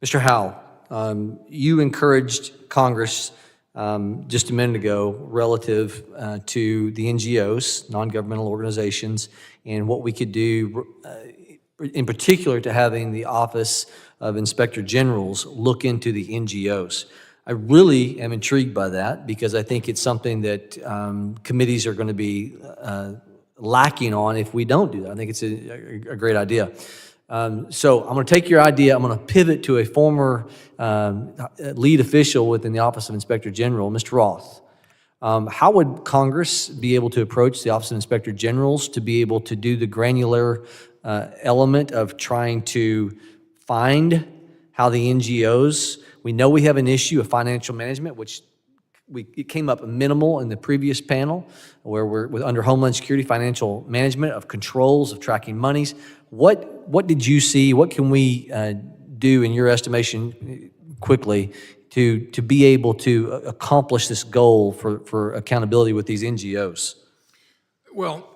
Mr. Howell, you encouraged Congress just a minute ago relative to the NGOs, non-governmental organizations, and what we could do in particular to having the Office of Inspector Generals look into the NGOs. I really am intrigued by that because I think it's something that committees are going to be lacking on if we don't do that. I think it's a great idea. So I'm going to take your idea. I'm going to pivot to a former lead official within the Office of Inspector General, Mr. Roth. How would Congress be able to approach the Office of Inspector Generals to be able to do the granular element of trying to find how the NGOs, we know we have an issue of financial management, which it came up minimal in the previous panel, where we're under Homeland Security, financial management of controls, of tracking monies. What did you see? What can we do, in your estimation, quickly, to be able to accomplish this goal for accountability with these NGOs? Well,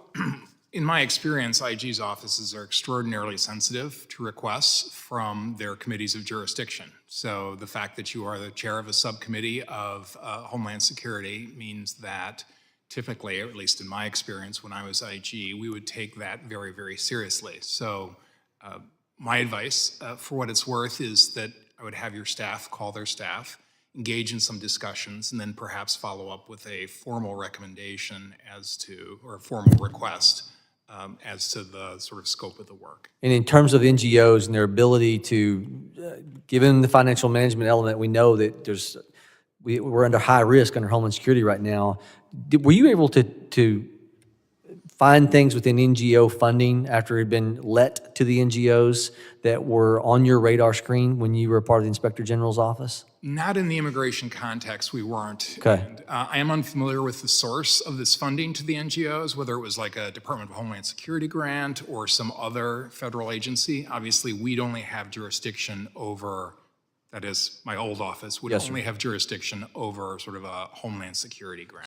in my experience, IG's offices are extraordinarily sensitive to requests from their committees of jurisdiction. So the fact that you are the chair of a subcommittee of Homeland Security means that typically, or at least in my experience when I was IG, we would take that very, very seriously. So my advice, for what it's worth, is that I would have your staff call their staff, engage in some discussions, and then perhaps follow up with a formal recommendation as to, or a formal request as to the sort of scope of the work. And in terms of NGOs and their ability to, given the financial management element, we know that we're under high risk under Homeland Security right now. Were you able to find things within NGO funding after it had been let to the NGOs that were on your radar screen when you were a part of the Inspector General's office? Not in the immigration context, we weren't. Okay. And, I am unfamiliar with the source of this funding to the NGOs, whether it was like a Department of Homeland Security grant or some other federal agency. Obviously, we'd only have jurisdiction over, that is, my old office would Yes, sir. only have jurisdiction over sort of a Homeland Security grant.